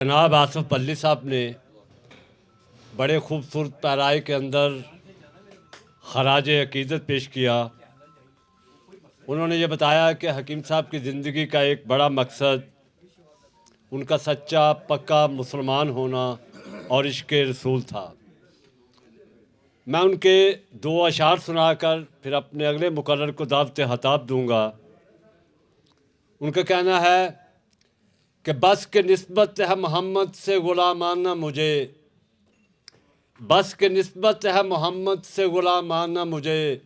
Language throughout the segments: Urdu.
جناب آصف پلی صاحب نے بڑے خوبصورت پیرائی کے اندر خراج عقیدت پیش کیا۔ انہوں نے یہ بتایا کہ حکیم صاحب کی زندگی کا ایک بڑا مقصد ان کا سچا پکا مسلمان ہونا اور عشق رسول تھا۔ میں ان کے دو اشعار سنا کر پھر اپنے اگلے مقرر کو دعوت خطاب دوں گا۔ ان کا کہنا ہے کہ بس کے نسبت ہے محمد سے غلامانہ مجھے، بس کے نسبت ہے محمد سے غلامانہ مجھے،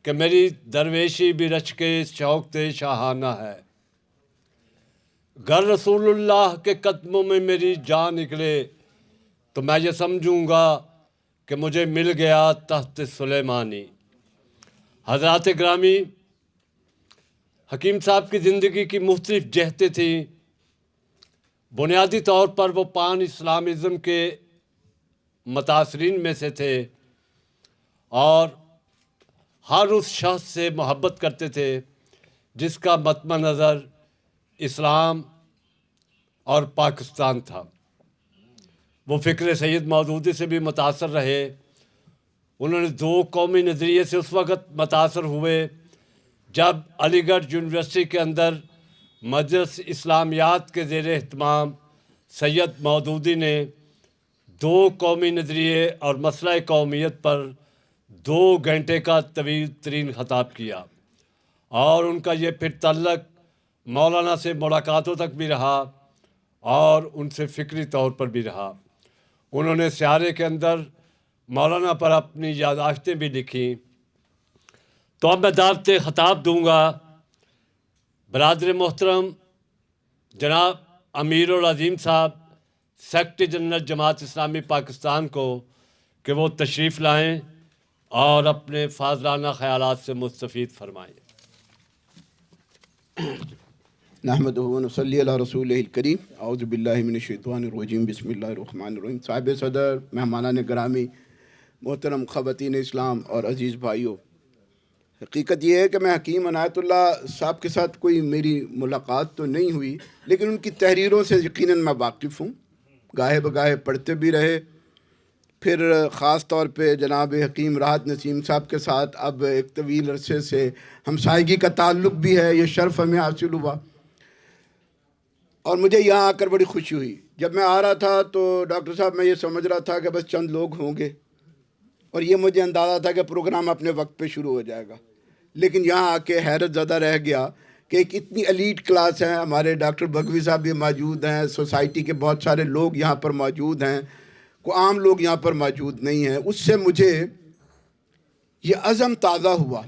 کہ میری درویشی بھی رچ کے شوق شاہانہ ہے۔ گر رسول اللہ کے قدموں میں میری جان نکلے تو میں یہ سمجھوں گا کہ مجھے مل گیا تحت سلیمانی۔ حضرات گرامی، حکیم صاحب کی زندگی کی مختلف جہتیں تھیں۔ بنیادی طور پر وہ پان اسلامزم کے متاثرین میں سے تھے اور ہر اس شخص سے محبت کرتے تھے جس کا مطمع نظر اسلام اور پاکستان تھا۔ وہ فکر سید مودودی سے بھی متاثر رہے۔ انہوں نے دو قومی نظریے سے اس وقت متاثر ہوئے جب علی گڑھ یونیورسٹی کے اندر مجلس اسلامیات کے زیر اہتمام سید مودودی نے دو قومی نظریے اور مسئلہ قومیت پر 2 گھنٹے کا طویل ترین خطاب کیا، اور ان کا یہ پھر تعلق مولانا سے ملاقاتوں تک بھی رہا اور ان سے فکری طور پر بھی رہا۔ انہوں نے سیارے کے اندر مولانا پر اپنی یادداشتیں بھی لکھیں۔ تو اب میں دعوت خطاب دوں گا برادر محترم جناب امیر العظیم صاحب، سیکرٹری جنرل جماعت اسلامی پاکستان کو، کہ وہ تشریف لائیں اور اپنے فاضلانہ خیالات سے مستفید فرمائیں۔ نحمدہ و نصلی علی رسولہ الکریم، اعوذ باللہ من الشیطان الرجیم، بسم اللہ الرحمن الرحیم۔ صاحب صدر، مہمانان گرامی، محترم خواتین اسلام اور عزیز بھائیوں، حقیقت یہ ہے کہ میں حکیم عنایت اللہ صاحب کے ساتھ کوئی میری ملاقات تو نہیں ہوئی، لیکن ان کی تحریروں سے یقیناً میں واقف ہوں، گاہے بگاہے پڑھتے بھی رہے۔ پھر خاص طور پہ جناب حکیم راحت نسیم صاحب کے ساتھ اب ایک طویل عرصے سے ہمسائیگی کا تعلق بھی ہے، یہ شرف ہمیں حاصل ہوا، اور مجھے یہاں آ کر بڑی خوشی ہوئی۔ جب میں آ رہا تھا تو ڈاکٹر صاحب میں یہ سمجھ رہا تھا کہ بس چند لوگ ہوں گے، اور یہ مجھے اندازہ تھا کہ پروگرام اپنے وقت پہ شروع ہو جائے گا، لیکن یہاں آ کے حیرت زدہ رہ گیا کہ ایک اتنی ایلیٹ کلاس ہے۔ ہمارے ڈاکٹر بگوی صاحب بھی موجود ہیں، سوسائٹی کے بہت سارے لوگ یہاں پر موجود ہیں، کوئی عام لوگ یہاں پر موجود نہیں ہیں۔ اس سے مجھے یہ عزم تازہ ہوا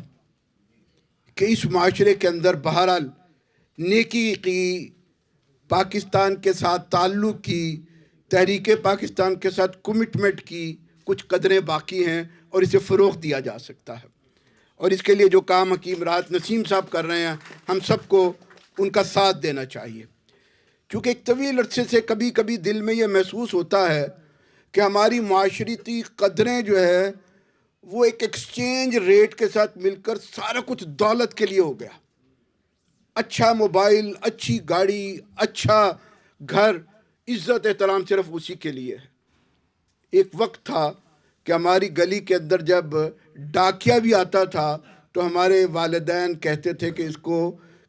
کہ اس معاشرے کے اندر بہرحال نیکی کی، پاکستان کے ساتھ تعلق کی، تحریک پاکستان کے ساتھ کمٹمنٹ کی کچھ قدریں باقی ہیں اور اسے فروغ دیا جا سکتا ہے، اور اس کے لیے جو کام حکیم راحت نسیم صاحب کر رہے ہیں ہم سب کو ان کا ساتھ دینا چاہیے۔ چونکہ ایک طویل عرصے سے کبھی کبھی دل میں یہ محسوس ہوتا ہے کہ ہماری معاشرتی قدریں جو ہے وہ ایک ایکسچینج ریٹ کے ساتھ مل کر سارا کچھ دولت کے لیے ہو گیا۔ اچھا موبائل، اچھی گاڑی، اچھا گھر، عزت احترام صرف اسی کے لیے ہے۔ ایک وقت تھا کہ ہماری گلی کے اندر جب ڈاکیا بھی آتا تھا تو ہمارے والدین کہتے تھے کہ اس کو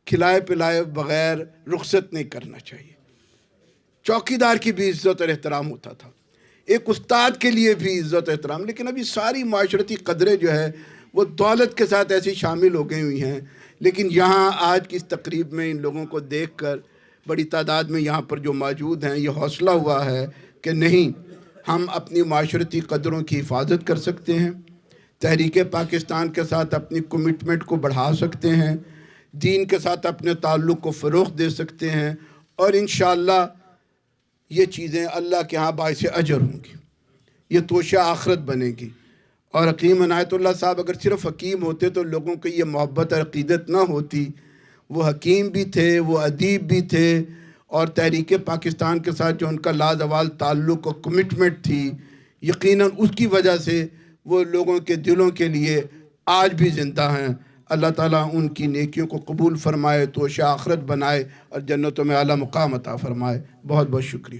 کھلائے پلائے بغیر رخصت نہیں کرنا چاہیے۔ چوکیدار کی بھی عزت اور احترام ہوتا تھا، ایک استاد کے لیے بھی عزت احترام، لیکن ابھی ساری معاشرتی قدریں جو ہے وہ دولت کے ساتھ ایسی شامل ہو گئی ہوئی ہیں۔ لیکن یہاں آج کی اس تقریب میں ان لوگوں کو دیکھ کر بڑی تعداد میں یہاں پر جو موجود ہیں یہ حوصلہ ہوا ہے کہ نہیں، ہم اپنی معاشرتی قدروں کی حفاظت کر سکتے ہیں، تحریک پاکستان کے ساتھ اپنی کمٹمنٹ کو بڑھا سکتے ہیں، دین کے ساتھ اپنے تعلق کو فروغ دے سکتے ہیں، اور انشاءاللہ یہ چیزیں اللہ کے ہاں باعث اجر ہوں گی، یہ توشہ آخرت بنے گی۔ اور حکیم عنایت اللہ صاحب اگر صرف حکیم ہوتے تو لوگوں کی یہ محبت اور عقیدت نہ ہوتی۔ وہ حکیم بھی تھے، وہ ادیب بھی تھے، اور تحریک پاکستان کے ساتھ جو ان کا لازوال تعلق اور کمٹمنٹ تھی، یقیناً اس کی وجہ سے وہ لوگوں کے دلوں کے لیے آج بھی زندہ ہیں۔ اللہ تعالیٰ ان کی نیکیوں کو قبول فرمائے، توشہ آخرت بنائے اور جنتوں میں اعلیٰ مقام عطا فرمائے. بہت بہت شکریہ.